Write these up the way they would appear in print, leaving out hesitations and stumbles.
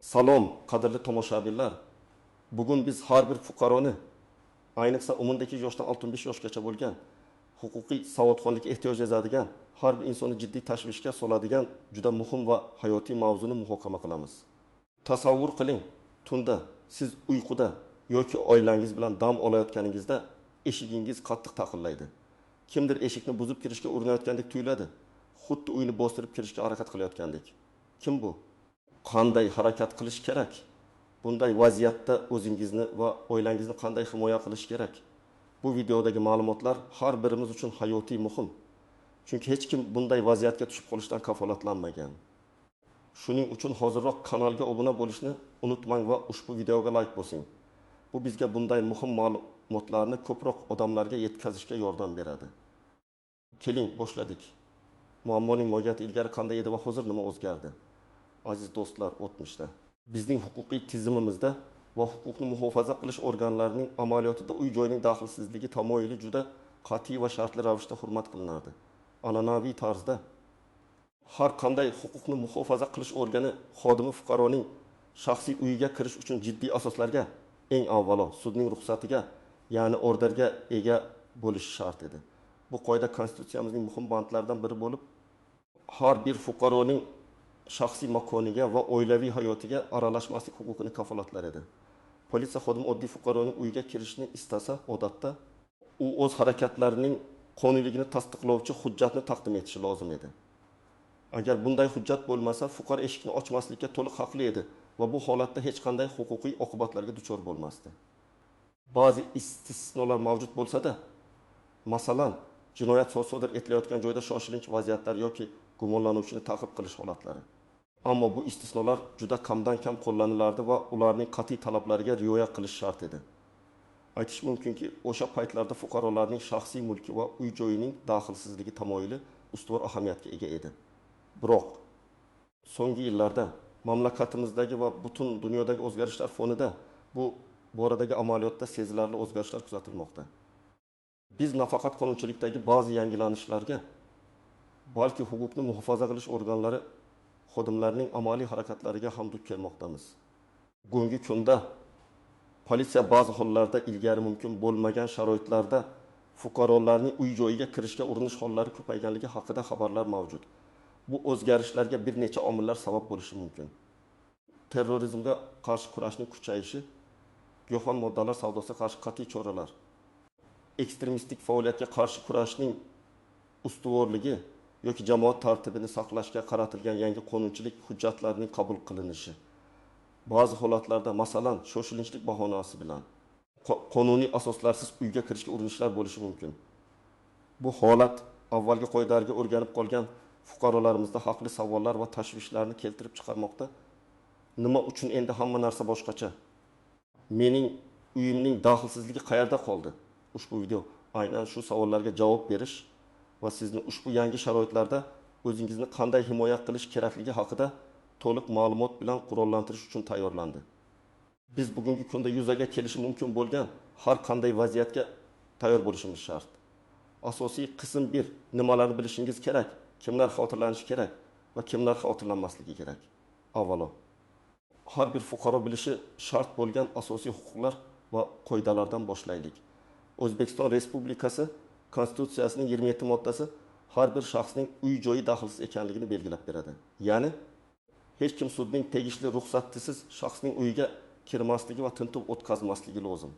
Salom, qadrli tomoshabinlar. Bugun biz har bir fuqaroni, ayniqsa 18 yoshdan 65 yoshgacha bo'lgan, huquqiy savodxonlikka ehtiyoj sezadigan, har bir insonni jiddiy tashvishga soladigan juda muhim va hayotiy mavzuni muhokama qilamiz. Tasavvur qiling, tunda siz uyquda yoki oilangiz bilan dam olayotganingizda eshigingiz qattiq taqillaydi. Kimdir eshikni buzib kirishga urinayotgandek tuyuladi. Xuddi uyni bostirib kirishga harakat qilayotgandek. Kim bu? Qanday harakat qilish kerak? Bunday vaziyatda o'zingizni va oilangizni qanday himoya qilish kerak? Bu videodagi ma'lumotlar har birimiz uchun hayotiy muhim. Chunki hech kim bunday vaziyatga tushib qolishdan kafolatlanmagan. Shuning uchun hozirroq kanalga obuna bo'lishni unutmang va ushbu videoga like bosing. Bu bizga bunday muhim ma'lumotlarni ko'proq odamlarga yetkazishga yordam beradi. Keling, boshladik. Muammoning mohiyati ilgari qanday edi va hozir nima o'zgardi? Aziz do'stlar, o'tmishda bizning huquqiy tizimimizda va huquqni muhofaza qilish organlarining amaliyotida uy-joyning daxlsizligi tamoyili juda qat'iy va shartli ravishda hurmat qilinadi. An'anaviy tarzda har qanday huquqni muhofaza qilish organi xodimi fuqaroning shaxsiy uyiga kirish uchun jiddiy asoslarga, eng avvalo sudning ruxsatiga, ya'ni orderga ega bo'lishi shart edi. Bu qoida konstitutsiyamizning muhim bandlaridan biri bo'lib, har bir fuqaroning shaxsiy makoniga va oilaviy hayotiga aralashmaslik huquqini kafolatlar edi. Politsiya xodimi oddiy fuqaroning uyiga kirishni istasa, odatda u o'z harakatlarining qonuniyligini tasdiqlovchi hujjatni taqdim etishi lozim edi. Agar bunday hujjat bo'lmasa, fuqaro eshikni ochmaslikka to'liq haqli edi va bu holatda hech qanday huquqiy oqibatlarga duchor bo'lmasdi. Ba'zi istisnolar mavjud bo'lsa-da, masalan, jinoyat sodir etilayotgan joyda shoshilinch vaziyatlar yoki gumonlanuvchini ta'qib qilish holatlari. Ammo bu istisnolar juda kamdan kam qo'llanilardi va ularning qat'iy talablariga rioya qilish shart edi. Aytish mumkinki, o'sha paytlarda fuqarolarning shaxsiy mulki va uy-joyining daxlsizligi tamoyili ustuvor ahamiyatga ega edi. Biroq so'nggi yillarda mamlakatimizdagi va butun dunyodagi o'zgarishlar fonida bu boradagi amaliyotda sezilarli o'zgarishlar kuzatilmoqda. Biz nafaqat qonunchilikdagi ba'zi yangilanishlarga, balki huquqni muhofaza qilish organlari xodimlarining amaliy harakatlariga ham duch kelmoqdamiz. Bugungi kunda politsiya ba'zi hollarda ilgari mumkin bo'lmagan sharoitlarda fuqarolarning uy-joyiga kirishga urinish hollari ko'payganligi haqida xabarlar mavjud. Bu o'zgarishlarga bir necha omillar sabab bo'lishi mumkin. Terrorizmga qarshi kurashning kuchayishi, giyohvand moddalar savdosiga qarshi qat'iy choralar, ekstremistik faoliyatga qarshi kurashning ustuvorligi yoki jamoat tartibini saqlashga qaratilgan yangi qonunchilik hujjatlarining qabul qilinishi. Ba'zi holatlarda, masalan, shoshilinchlik bahonasi bilan qonuniy asoslarsiz uyga kirishga urinishlar bo'lishi mumkin. Bu holat avvalgi qoidalarga o'rganib qolgan fuqarolarimizda haqli savollar va tashvishlarni keltirib chiqarmoqda. Nima uchun endi hamma narsa boshqacha? Mening uyimning daxlsizligi qayerda qoldi? Ushbu video aynan shu savollarga javob berish va sizni ushbu yangi sharoitlarda o'zingizni qanday himoya qilish kerakligi haqida to'liq ma'lumot bilan qurollantirish uchun tayyorlandi. Biz bugungi kunda yuzaga kelishi mumkin bo'lgan har qanday vaziyatga tayyor bo'lishimiz shart. Asosiy qism 1: nimalarni bilishingiz kerak, kimlar xotirlanishi kerak va kimlar xotirlanmasligi kerak. Avvalo, har bir fuqaro bilishi shart bo'lgan asosiy huquqlar va qoidalardan boshlaylik. O'zbekiston Respublikasi Konstitutsiyasining 27-moddasi har bir shaxsning uy-joyi daxlsiz ekanligini belgilab beradi. Ya'ni hech kim sudning tegishli ruxsatisiz shaxsning uyiga kirmasligi va tintuv o'tkazmasligi lozim.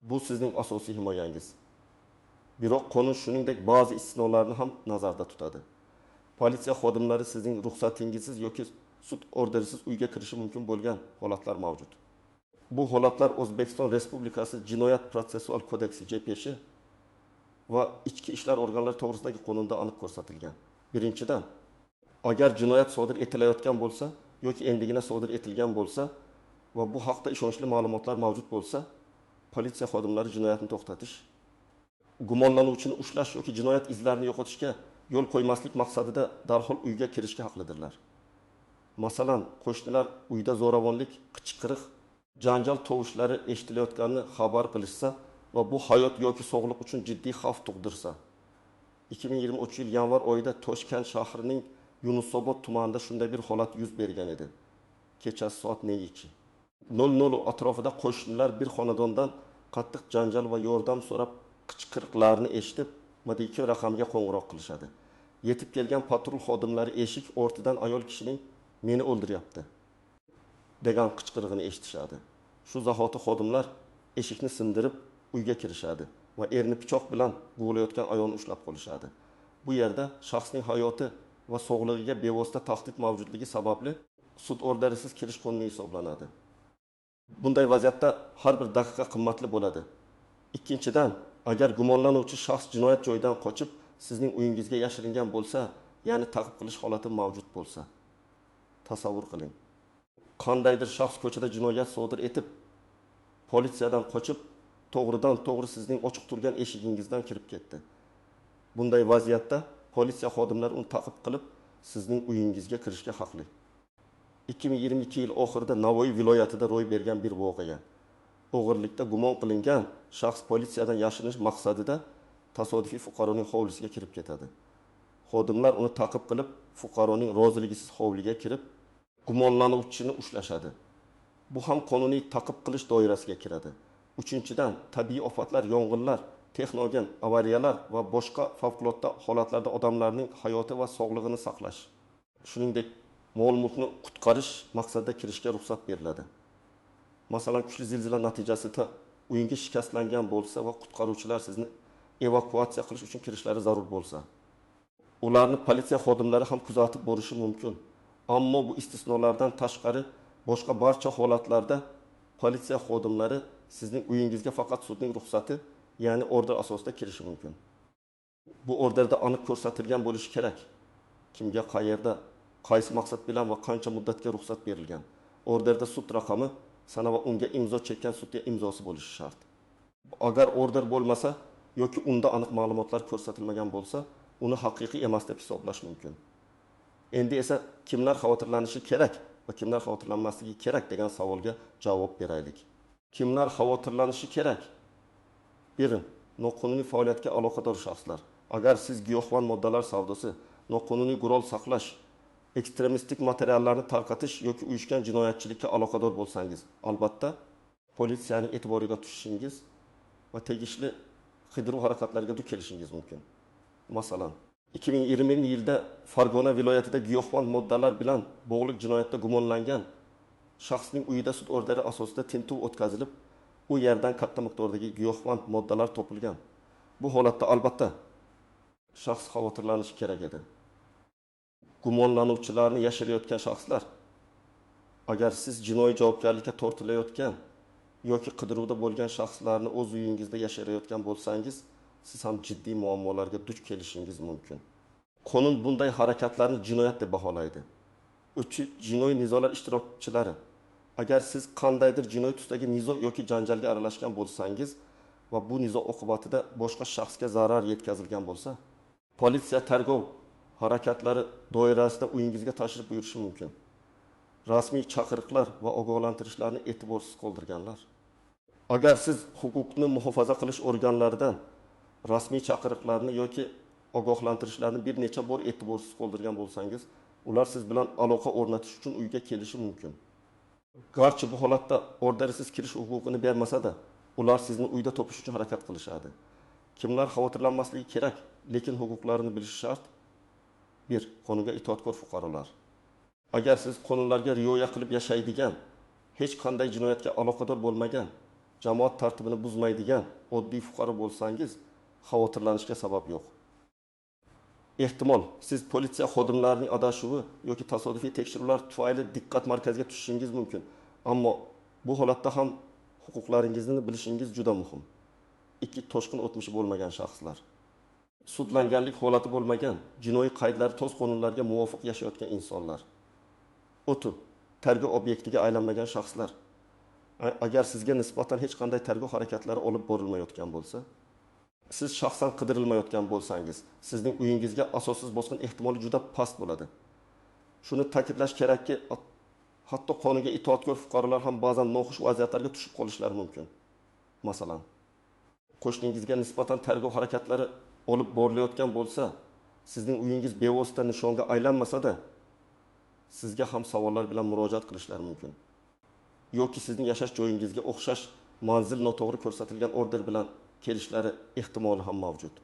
Bu sizning asosiy himoyangiz. Biroq qonun shuningdek ba'zi istisnolarni ham nazarda tutadi. Politsiya xodimlari sizning ruxsatingizsiz yoki sud orderisiz uyga kirishi mumkin bo'lgan holatlar mavjud. Bu holatlar O'zbekiston Respublikasi Jinoyat protsessual kodeksi JPSh va ichki ishlar organlari to'g'risidagi qonunda aniq ko'rsatilgan. Birinchidan, agar jinoyat sodir etilayotgan bo'lsa yoki endigina sodir etilgan bo'lsa va bu haqda ishonchli ma'lumotlar mavjud bo'lsa, politsiya xodimlari jinoyatni to'xtatish, gumonlanuvchini ushlash yoki jinoyat izlarini yo'qotishga yo'l qo'ymaslik maqsadida darhol uyga kirishga haqlidirlar. Masalan, qo'shnilar uyda zo'ravonlik, qichqiriq, janjal tovushlari eshitilayotganini xabar qilishsa va bu hayot yoki sog'liq uchun jiddiy xavf tug'dirsa. 2023 yil yanvar oyida Toshkent shahrining Yunusobod tumanida shunday bir holat yuz bergan edi. kechasi soat 2. 00 atrofida qo'shnilar bir xonadondan qattiq janjal va yordam so'rab qichqiriqlarni eshitib, modiki raqamga qo'ng'iroq qilishadi. Yetib kelgan patrul xodimlari eshik o'rtidan ayol kishining "Meni o'ldiryapti" degan qichqirig'ini eshitishadi. Shu zahoti xodimlar eshikni sindirib uyga kirishadi va erini pichoq bilan bo'g'layotgan ayolni ushlab qolishadi. Bu yerda shaxsning hayoti va sog'lig'iga bevosita tahdid mavjudligi sababli sud orderisiz kirish qonuniy hisoblanadi. Bunday vaziyatda har bir daqiqa qimmatli bo'ladi. Ikkinchidan, agar gumonlanuvchi shaxs jinoyat joyidan qochib, sizning uyingizga yashiringan bo'lsa, ya'ni ta'qib qilish holati mavjud bo'lsa, tasavvur qiling. Qandaydir shaxs ko'chada jinoyat sodir etib, politsiyadan qochib, to'g'ridan-to'g'ri sizning ochiq turgan eshigingizdan kirib ketdi. Bunday vaziyatda politsiya xodimlari uni ta'qib qilib, sizning uyingizga kirishga haqli. 2022 yil oxirida Navoiy viloyatida ro'y bergan bir voqea. O'g'irlikda gumon qilingan shaxs politsiyadan yashirinish maqsadida tasodifiy fuqaroning hovlisiga kirib ketadi. Xodimlar uni ta'qib qilib, fuqaroning roziligisiz hovliga kirib, gumonlanuvchini ushlashadi. Bu ham qonuniy ta'qib qilish doirasiga kiradi. Uchinchidan, tabiiy ofatlar, yong'inlar, texnogen avariyalar va boshqa favqulodda holatlarda odamlarning hayoti va sog'lig'ini saqlash, shuningdek mol-mulkni qutqarish maqsadida kirishga ruxsat beriladi. Masalan, kuchli zilzila natijasida uyingiz shikastlangan bo'lsa va qutqaruvchilar sizni evakuatsiya qilish uchun kirishlari zarur bo'lsa, ularni politsiya xodimlari ham kuzatib borishi mumkin. Ammo bu istisnolardan tashqari boshqa barcha holatlarda politsiya xodimlari sizning uyingizga faqat sudning ruxsati, ya'ni order asosida kirishi mumkin. Bu orderda aniq ko'rsatilgan bo'lishi kerak. Kimga, qayerda, qaysi maqsad bilan va qancha muddatga ruxsat berilgan. Orderda sud raqami, sana va unga imzo chekkan sudya imzosi bo'lishi shart. Agar order bo'lmasa yoki unda aniq ma'lumotlar ko'rsatilmagan bo'lsa, uni haqiqiy emas deb hisoblash mumkin. Endi esa kimlar xavotirlanishi kerak va kimlar xavotirlanmasligi kerak degan savolga javob beraylik. Kimlar xavotirlanishi kerak? Birin, noqonuniy faoliyatga aloqador shaxslar. Agar siz giyohvand moddalar savdosi, noqonuniy qurol saqlash, ekstremistik materiallarni tarqatish yoki uyushgan jinoyatchilikka aloqador bo'lsangiz, albatta politsiyaning e'tiboriga tushishingiz va tegishli qidiruv harakatlariga duch kelishingiz mumkin. Masalan, 2020 yilda Farg'ona viloyatida giyohvand moddalar bilan bog'liq jinoyatda gumonlangan shaxsning uyida sud orderi asosida tintuv o'tkazilib, u yerdan katta miqdordagi giyohvand moddalar topilgan. Bu holatda albatta shaxs xavotirlanishi kerak edi. Gumonlanuvchilarni yashirayotgan shaxslar, agar siz jinoiy javobgarlikka tortilayotgan yoki qidiruvda bo'lgan shaxslarni o'z uyingizda yashirayotgan bo'lsangiz, siz ham jiddiy muammolarga duch kelishingiz mumkin. Qonun bunday harakatlarni jinoyat deb baholaydi. Jinoiy nizolar ishtirokchilari, agar siz qandaydir jinoiy tusdagi nizo yoki janjalga aralashgan bo'lsangiz va bu nizo oqibatida boshqa shaxsga zarar yetkazilgan bo'lsa, politsiya tergov harakatlari doirasida uyingizga tashrif buyurishi mumkin. Rasmiy chaqiriqlar va ogohlantirishlarni e'tiborsiz qoldirganlar. Agar siz huquqni muhofaza qilish organlaridan rasmiy chaqiriqlarni yoki ogohlantirishlarni bir necha bor e'tiborsiz qoldirgan bo'lsangiz, ular siz bilan aloqa o'rnatish uchun uyga kelishi mumkin. Garchi bu holatda ordersiz kirish huquqini bermasa-da, ular sizni uyda topish uchun harakat qilishadi. Kimlar xavotirlanmasligi kerak, lekin huquqlarini bilishi shart? 1. Qonunga itoatkor fuqarolar. Agar siz qonunlarga rioya qilib yashaydigan, hech qanday jinoyatga aloqador bo'lmagan, jamoat tartibini buzmaydigan oddiy fuqaro bo'lsangiz, xavotirlanishga sabab yo'q. Ehtimol siz politsiya xodimlarining adashuvi yoki tasodifiy tekshiruvlar tufayli diqqat markaziga tushishingiz mumkin. Ammo bu holatda ham huquqlaringizni bilishingiz juda muhim. 2. Toshqin o'tmishi bo'lmagan shaxslar. Sudlanganlik holati bo'lmagan, jinoiy qaydlari to'z qonunlarga muvofiq yashayotgan insonlar. 3. Tergov obyektiga aylanmagan shaxslar. Agar sizga nisbatan hech qanday tergov harakatlari olib borilmayotgan bo'lsa, siz shaxsan qidirilmayotgan bo'lsangiz, sizning uyingizga asossiz bosqin ehtimoli juda past bo'ladi. Shuni ta'kidlash kerakki, hatto qonunga itoatkor fuqarolar ham ba'zan noxush vaziyatlarga tushib qolishlari mumkin. Masalan, qo'shningizga nisbatan tergov harakatlari olib borilayotgan bo'lsa, sizning uyingiz bevosita nishonga aylanmasa-da, sizga ham savollar bilan murojaat qilishlari mumkin. Yoki sizning yashash joyingizga o'xshash manzil noto'g'ri ko'rsatilgan order bilan kelishlari ehtimoli ham mavjud.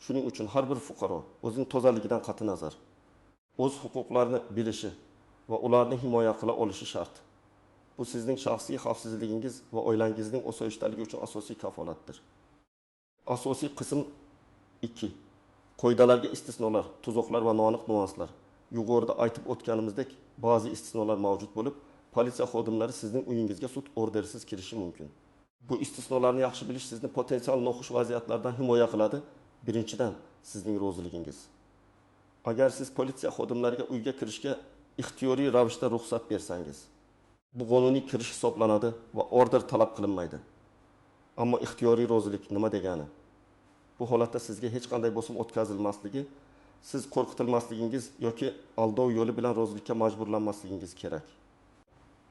Shuning uchun har bir fuqaro o'zining tozaligidan qat'i nazar o'z huquqlarini bilishi va ularni himoya qila olishi shart. Bu sizning shaxsiy xavfsizligingiz va oilangizning osoyishtaligi uchun asosiy kafolatdir. Asosiy qism 2. Qoidalarga istisnolar, tuzoqlar va noaniq nuanslar. Yuqorida aytib o'tganimizdek, ba'zi istisnolar mavjud bo'lib, politsiya xodimlari sizning uyingizga sud orderisiz kirishi mumkin. Bu istisnolarni yaxshi bilish sizni potensial noxush vaziyatlardan himoya qiladi. Birinchidan, sizning roziligingiz. Agar siz politsiya xodimlariga uyga kirishga ixtiyoriy ravishda ruxsat bersangiz, bu qonuniy kirish hisoblanadi va order talab qilinmaydi. Ammo ixtiyoriy rozilik nima degani? Bu holatda sizga hech qanday bosim o'tkazilmasligi, siz qo'rqitilmasligingiz yoki aldov yo'li bilan rozilikka majburlanmasligingiz kerak.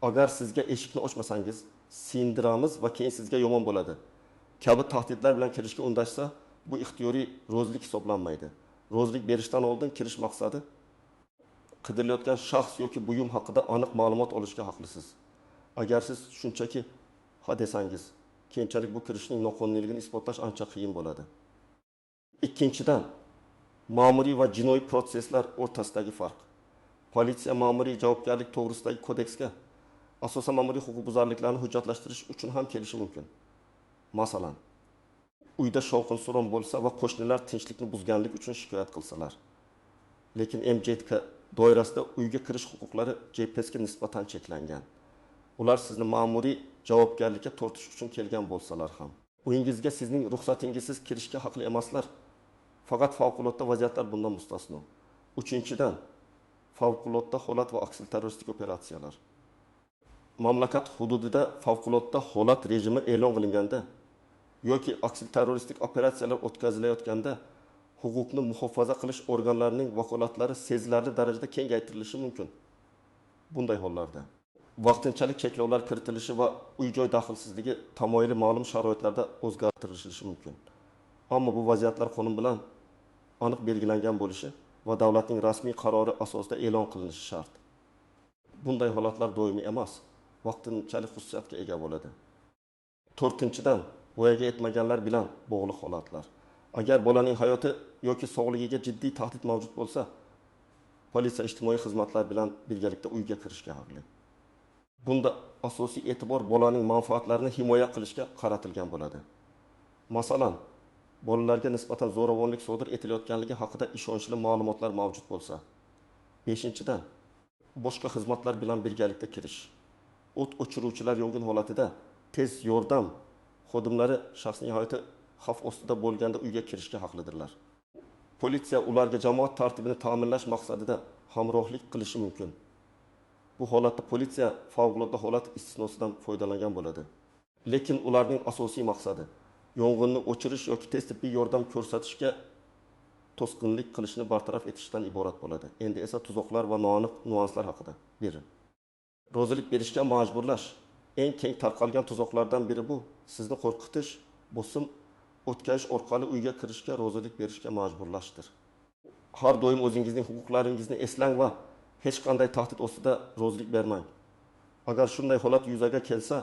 Agar sizga eshikni ochmasangiz, sindiramiz va keyin sizga yomon bo'ladi kabi tahdidlar bilan kirishga undashsa, bu ixtiyoriy rozilik hisoblanmaydi. Rozilik berishdan oldin kirish maqsadi qidirilayotgan shaxs yoki buyum haqida aniq ma'lumot olishga haqlisiz. Agar siz shunchaki ha desangiz, keyinchalik bu kirishning noqonuniyligini isbotlash ancha qiyin bo'ladi. Ikkinchidan, ma'muriy va jinoiy proseslar o'rtasidagi farq. Politsiya ma'muriy javobgarlik to'g'risidagi kodeksga asosan ma'muriy huquqbuzarliklarni hujjatlashtirish uchun ham kelishi mumkin. Masalan, uyda shovqin-suron bo'lsa va qo'shnilar tinchlikni buzganlik uchun shikoyat qilsalar. Lekin MJTK doirasida uyga kirish huquqlari JPSga nisbatan cheklangan. Ular sizni ma'muriy javobgarlikka tortish uchun kelgan bo'lsalar ham, uyingizga sizning ruxsatingizsiz kirishga haqli emaslar. Faqat favqulodda vaziyatlar bundan mustasno. Uchinchidan, favqulodda holat va aksilterroristik operatsiyalar. Mamlakat hududida favqulodda holat rejimi e'lon qilinganda yoki aksilterroristik operatsiyalar o'tkazilayotganda huquqni muhofaza qilish organlarining vakolatlari sezilarli darajada kengaytirilishi mumkin. Bunday hollarda vaqtinchalik cheklovlar kiritilishi va uy-joy daxlsizligi tamoyili ma'lum sharoitlarda o'zgartirilishi mumkin. Ammo bu vaziyatlar qonun bilan aniq belgilangan bo'lishi va davlatning rasmiy qarori asosida e'lon qilinishi shart. Bunday holatlar doimiy emas, vaqtinchalik xususiyatga ega bo'ladi. To'rtinchidan, voyaga yetmaganlar bilan bog'liq holatlar. Agar bolaning hayoti yoki sog'ligiga jiddiy tahdid mavjud bo'lsa, politsiya ijtimoiy xizmatlar bilan birgalikda uyga kirishga haqli. Bunda asosiy e'tibor bolaning manfaatlarini himoya qilishga qaratilgan bo'ladi. Masalan, bolalarga nisbatan zo'ravonlik sodir etilayotganligi haqida ishonchli ma'lumotlar mavjud bo'lsa. 5-dan, boshqa xizmatlar bilan birgalikda kirish. O't o'chiruvchilar yong'in holatida tez yordam xodimlari shaxsiy hayoti xavf ostida bo'lganda uyga kirishga haqlidirlar. Politsiya ularga jamoat tartibini ta'minlash maqsadida hamrohlik qilishi mumkin. Bu holatda politsiya favqulodda holat istisnosidan foydalangan bo'ladi. Lekin ularning asosiy maqsadi yong'inni o'chirish yoki tez tibbiy yordam ko'rsatishga to'sqinlik qilishni bartaraf etishdan iborat bo'ladi. Endi esa tuzoqlar va noaniq nuanslar haqida. 1. Rozilik berishga majburlash. Eng keng tarqalgan tuzoqlardan biri bu. Sizni qo'rqitish, bosim o'tkazish orqali uyga kirishga rozilik berishga majburlashdir. Har doim o'zingizning huquqlaringizni eslang va hech qanday tahdid ostida rozilik bermang. Agar shunday holat yuzaga kelsa,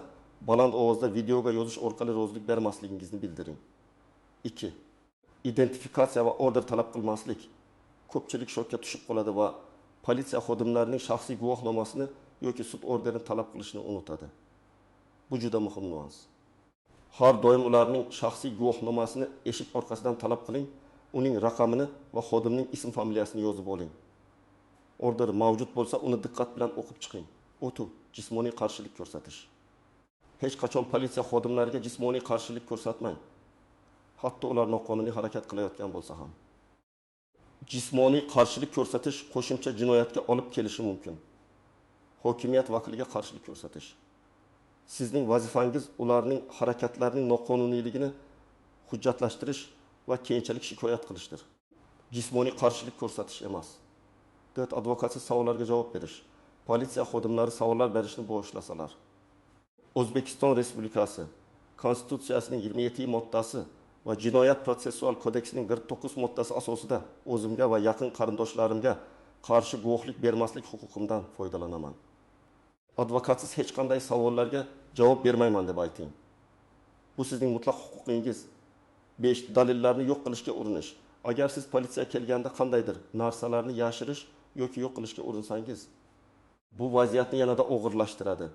baland ovozda videoga yozish orqali rozilik bermasligingizni bildiring. 2. Identifikatsiya va order talab qilmaslik. Ko'pchilik shokka tushib qoladi va politsiya xodimlarining shaxsiy guvohnomasini yoki sud orderini talab qilishni unutadi. Bu juda muhim nuans. Har doim ularning shaxsiy guvohnomasini eshik orqasidan talab qiling, uning raqamini va xodimning ism-familiyasini yozib oling. Order mavjud bo'lsa, uni diqqat bilan o'qib chiqing. O'tuv, jismoniy qarshilik ko'rsatish. Hech qachon politsiya xodimlariga jismoniy qarshilik ko'rsatmang. Hatto ular noqonuniy harakat qilayotgan bo'lsa ham. Jismoniy qarshilik ko'rsatish qo'shimcha jinoyatga olib kelishi mumkin. Hokimiyat vakiliga qarshilik ko'rsatish. Sizning vazifangiz ularning harakatlarining noqonuniyligini hujjatlashtirish va keyinchalik shikoyat qilishdir. Jismoniy qarshilik ko'rsatish emas. Advokatsiz savollarga javob berish. Politsiya xodimlari savollar berishni boshlasalar. O'zbekiston Respublikasi Konstitutsiyasining 27-moddasi va Jinoyat protsessual kodeksining 49 moddasi asosida o'zimga va yaqin qarindoshlarimga qarshi guvohlik bermaslik huquqimdan foydalanaman. Advokatsiz hech qanday savollarga javob bermayman deb ayting. Bu sizning mutlaq huquqingiz. 5. Dalillarni yo'q qilishga urinish. Agar siz politsiya kelganda qandaydir narsalarni yashirish yoki yo'q qilishga urinsangiz, bu vaziyatni yanada og'irlashtiradi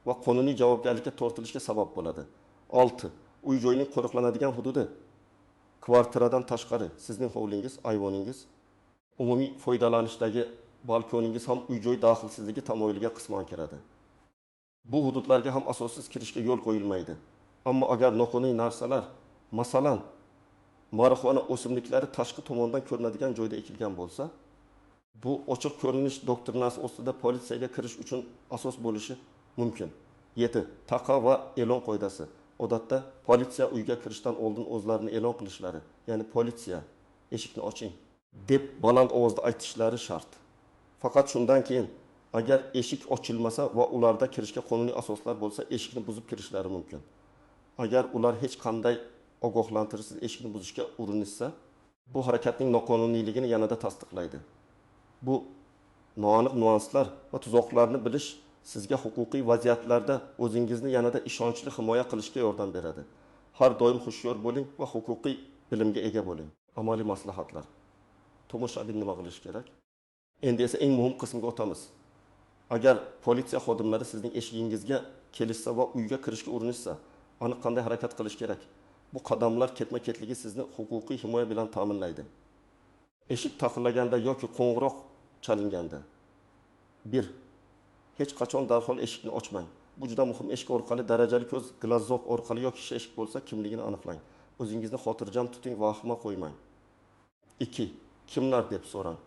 va qonuniy javobgarlikka tortilishga sabab bo'ladi. 6. Uy-joyning qo'riqlanadigan hududi. Kvartiradan tashqari sizning hovlingiz, ayvoningiz, umumiy foydalanishdagi balkoningiz ham uy-joy daxlsizligi tamoyiliga qisman kiradi. Bu hududlarga ham asossiz kirishga yo'l qo'yilmaydi. Ammo agar noqonuniy narsalar, masalan, marixuana o'simliklari tashqi tomondan ko'rinadigan joyda ekilgan bo'lsa, bu ochiq ko'rinish doktrinasi ostida politsiyaga kirish uchun asos bo'lishi mumkin. 7. Taqa va e'lon qoidasi. Odatda politsiya uyga kirishdan oldin o'zlarini e'lon qilishlari, ya'ni politsiya, eshikni oching deb baland ovozda aytishlari shart. Faqat shundan keyin agar eshik ochilmasa va ularda kirishga qonuniy asoslar bo'lsa, eshikni buzib kirishlari mumkin. Agar ular hech qanday ogohlantirishsiz eshikni buzishga urinishsa, bu harakatning noqonuniyligini yanada tasdiqlaydi. Bu noaniq nuanslar va tuzoqlarni bilish sizga huquqiy vaziyatlarda o'zingizni yanada ishonchli himoya qilishga yordam beradi. Har doim hushyor bo'ling va huquqiy bilimga ega bo'ling. Amaliy maslahatlar. Tomoshabin nima qilish kerak? Endi esa eng muhim qismga o'tamiz. Agar politsiya xodimlari sizning eshigingizga kelishsa va uyga kirishga urinishsa, aniq qanday harakat qilish kerak? Bu qadamlar ketma-ketligi sizni huquqiy himoya bilan ta'minlaydi. Eshik taqillaganda yoki qo'ng'iroq chalinganda 1. Hech qachon darhol eshikni ochmang. Bu juda muhim. Eshik orqali darajali ko'z glazzob orqali yoki shisha eshik bo'lsa, kimligini aniqlang. O'zingizni xotirjam tuting, vahima qo'ymang. 2. Kimlar deb so'rang.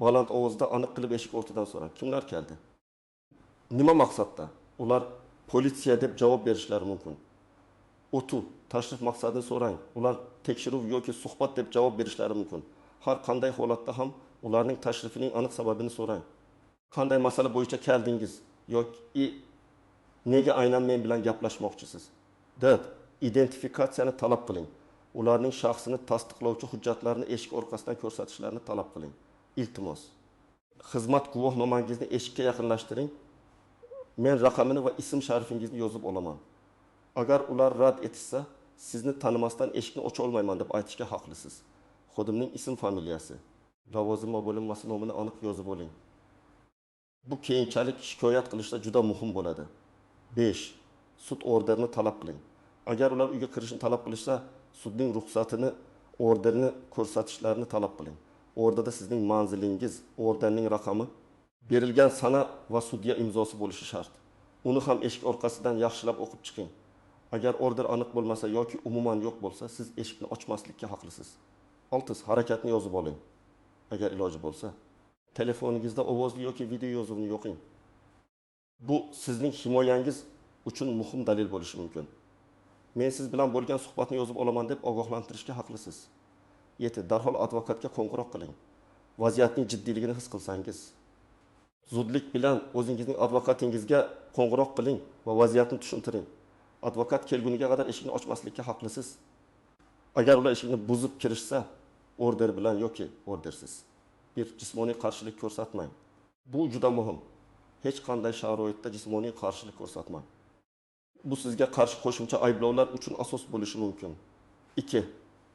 Baland ovozda aniq qilib eshik o'rtadan so'rang. Kimlar keldi? Nima maqsadda? Ular politsiya deb javob berishlari mumkin. O'tuv, tashrif maqsadini so'rang. Ular tekshiruv yoki suhbat deb javob berishlari mumkin. Har qanday holatda ham ularning tashrifining aniq sababini so'rang. Qanday masala bo'yicha keldingiz yoki nega aynan men bilan gaplashmoqchisiz? 4. Identifikatsiyani talab qiling. Ularning shaxsini tasdiqlovchi hujjatlarni eshik orqasidan ko'rsatishlarini talab qiling. Iltimos, xizmat guvohnomangizni eshikka yaqinlashtiring. Men raqamini va ism sharifingizni yozib olaman. Agar ular rad etishsa, sizni tanimasdan eshikni ocha olmayman deb aytishga haqlisiz. Xodimning ism familiyasi, lavozim va bo'linmasi nomini aniq yozib oling. Bu keyinchalik shikoyat qilishda juda muhim bo'ladi. 5. Sud orderini talab qiling. Agar ular uyga kirishni talab qilishsa, sudning ruxsatini, orderini ko'rsatishlarini talab qiling. Orderda sizning manzilingiz, orderning raqami, berilgan sana va sudya imzosi bo'lishi shart. Uni ham eshik orqasidan yaxshilab o'qib chiqing. Agar order aniq bo'lmasa yoki umuman yo'q bo'lsa, siz eshikni ochmaslikka haqlisiz. 6. Harakatni yozib oling. Agar iloji bo'lsa, telefoningizda ovozli yoki video yozuvni yo'qing. Bu sizning himoyangiz uchun muhim dalil bo'lishi mumkin. Men siz bilan bo'lgan suhbatni yozib olaman deb ogohlantirishga haqlisiz. 7. Darhol advokatga qo'ng'iroq qiling. Vaziyatning jiddiyligini his qilsangiz, zudlik bilan o'zingizning advokatingizga qo'ng'iroq qiling va vaziyatni tushuntiring. Advokat kelguniga qadar eshikni ochmaslikka haqlisiz. Agar ular eshikni buzib kirishsa, order bilan yoki ordersiz. 1. Jismoniy qarshilik ko'rsatmang. Bu juda muhim. Hech qanday sharoitda jismoniy qarshilik ko'rsatmang. Bu sizga qarshi qo'shimcha ayblovlar uchun asos bo'lishi mumkin. 2.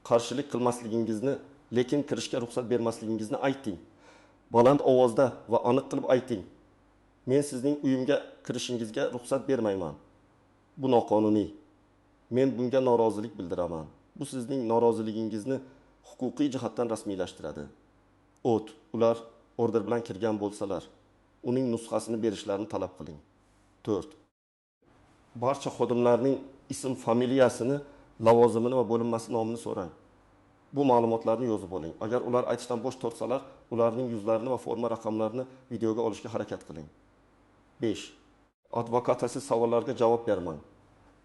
Qarshilik qilmasligingizni, lekin kirishga ruxsat bermasligingizni ayting. Baland ovozda va aniq qilib ayting. Men sizning uyimga kirishingizga ruxsat bermayman. Bu noqonuniy. Men bunga norozilik bildiraman. Bu sizning noroziligingizni huquqiy jihatdan rasmiylashtiradi. Ular order bilan kirgan bo'lsalar, uning nusxasini berishlarini talab qiling. 4. Barcha xodimlarning ism familiyasini, lavozimini va bo'linmasi nomini so'rang. Bu ma'lumotlarni yozib oling. Agar ular aytishdan bosh tortsalar, ularning yuzlarini va forma raqamlarini videoga olishga harakat qiling. 5. Advokatasiz savollarga javob bermang.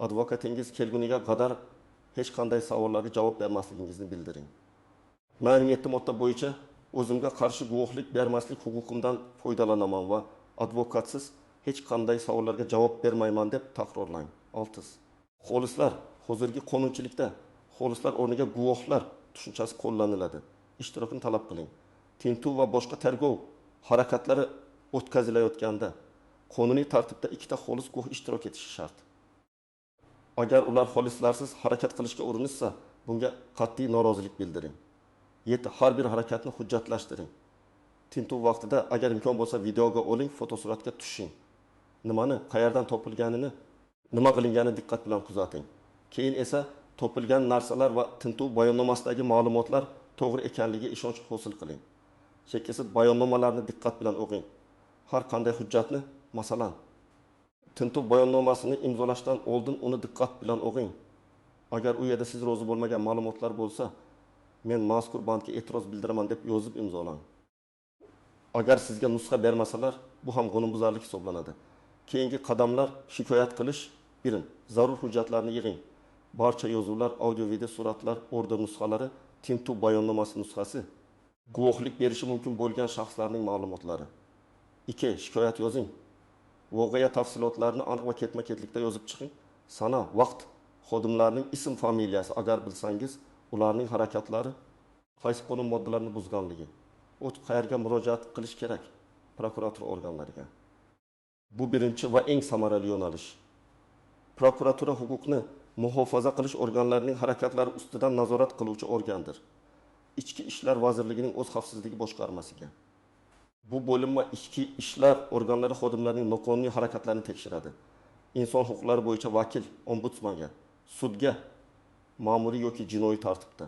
Advokatingiz kelguniga qadar hech qanday savollarga javob bermasligingizni bildiring. Men 7 modda bo'yicha o'zimga qarshi guvohlik bermaslik huquqimdan foydalanaman va advokatsiz hech qanday savollarga javob bermayman deb takrorlang. 6. Xolislar, hozirgi qonunchilikda xolislar o'rniga guvohlar tushunchasi qo'llaniladi. Ishtirokini talab qiling. tintuv va boshqa tergov harakatlari o'tkazilayotganda qonuniy tartibda ikkita xolis guvoh ishtirok etishi shart. Agar ular xolislarsiz harakat qilishga urinishsa, bunga qat'iy norozilik bildiring. 7. Har bir harakatni hujjatlashtiring. Tintuv vaqtida agar imkon bo'lsa videoga oling, fotosuratga tushing. Nimani, qayerdan topilganini, nima qilinganini diqqat bilan kuzating. Keyin esa topilgan narsalar va tintuv bayonnomasidagi ma'lumotlar to'g'ri ekanligiga ishonch hosil qiling. Chekasiz bayonnomalarni diqqat bilan o'qing. Har qanday hujjatni, masalan, tintuv bayonnomasini imzolashdan oldin uni diqqat bilan o'qing. Agar u yerda siz rozi bo'lmagan ma'lumotlar bo'lsa, men mazkur bandga e'tiroz bildiraman deb yozib imzolang. Agar sizga nusxa bermasalar, bu ham qonunbuzarlik hisoblanadi. Keyingi qadamlar shikoyat qilish. 1. Zarur hujjatlarni yig'ing. Barcha yozuvlar, audio, video, suratlar, order nusxalari, tintuv bayonnomasi nusxasi, guvohlik berishi mumkin bo'lgan shaxslarning ma'lumotlari. 2. Shikoyat yozing. Voqea tafsilotlarini aniq va ketma-ketlikda yozib chiqing. Sana, vaqt, xodimlarning ism, familiyasi agar bilsangiz, ularning harakatlari, qaysi qonun moddalarini buzganligi, qayerga murojaat qilish kerak? Prokuratura organlariga. Bu birinchi va eng samarali yo'nalish. Prokuratura huquqni muhofaza qilish organlarining harakatlari ustidan nazorat qiluvchi organdir. Ichki ishlar vazirligining o'z xavfsizligi boshqarmasiga. Bu bo'linma ichki ishlar organlari xodimlarining noqonuniy harakatlarini tekshiradi. Inson huquqlari bo'yicha vakil, ombudsmanga, sudga, ma'muriy yoki jinoiy tartibda.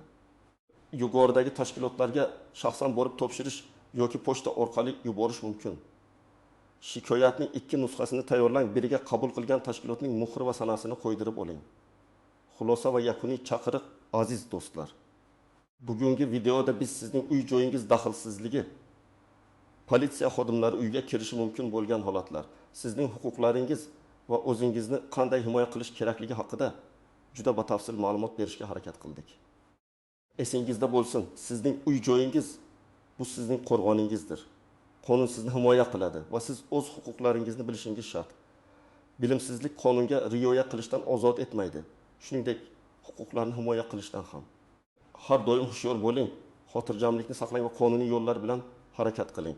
Yuqoridagi tashkilotlarga shaxsan borib topshirish yoki pochta orqali yuborish mumkin. Shikoyatning 2 nusxasini tayyorlang, biriga qabul qilgan tashkilotning muhri va sanasini qo'ydirib oling. Xulosa va yakuniy chaqiriq, aziz do'stlar. Bugungi videoda biz sizning uy-joyingiz daxlsizligi, politsiya xodimlari uyga kirishi mumkin bo'lgan holatlar, sizning huquqlaringiz va o'zingizni qanday himoya qilish kerakligi haqida juda batafsil ma'lumot berishga harakat qildik. Esingizda bo'lsin, sizning uy-joyingiz bu sizning qo'rg'oningizdir. Qonun sizni himoya qiladi va siz o'z huquqlaringizni bilishingiz shart. Bilimsizlik qonunga rioya qilishdan ozod etmaydi. Shuningdek, huquqlarni himoya qilishdan ham. Har doim hushyor bo'ling, xotirjamlikni saqlang va qonuniy yo'llar bilan harakat qiling.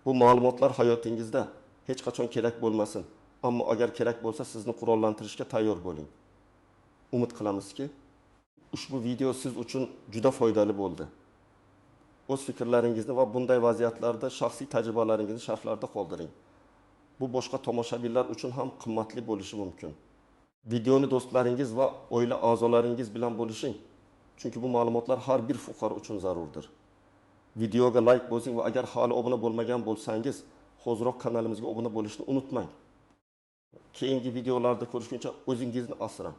Bu ma'lumotlar hayotingizda hech qachon kerak bo'lmasin, ammo agar kerak bo'lsa sizni qurollantirishga tayyor bo'ling. Umid qilamizki, ushbu video siz uchun juda foydali bo'ldi. O'z fikrlaringizni va bunday vaziyatlarda shaxsiy tajribalaringizni sharhlarda qoldiring. Bu boshqa tomoshabinlar uchun ham qimmatli bo'lishi mumkin. Videoni do'stlaringiz va oila a'zolaringiz bilan bo'lishing. Chunki bu ma'lumotlar har bir fuqaro uchun zarurdir. Videoga like bosing va agar hali obuna bo'lmagan bo'lsangiz, hoziroq kanalimizga obuna bo'lishni unutmang. Keyingi videolarda ko'rishguncha o'zingizni asrang.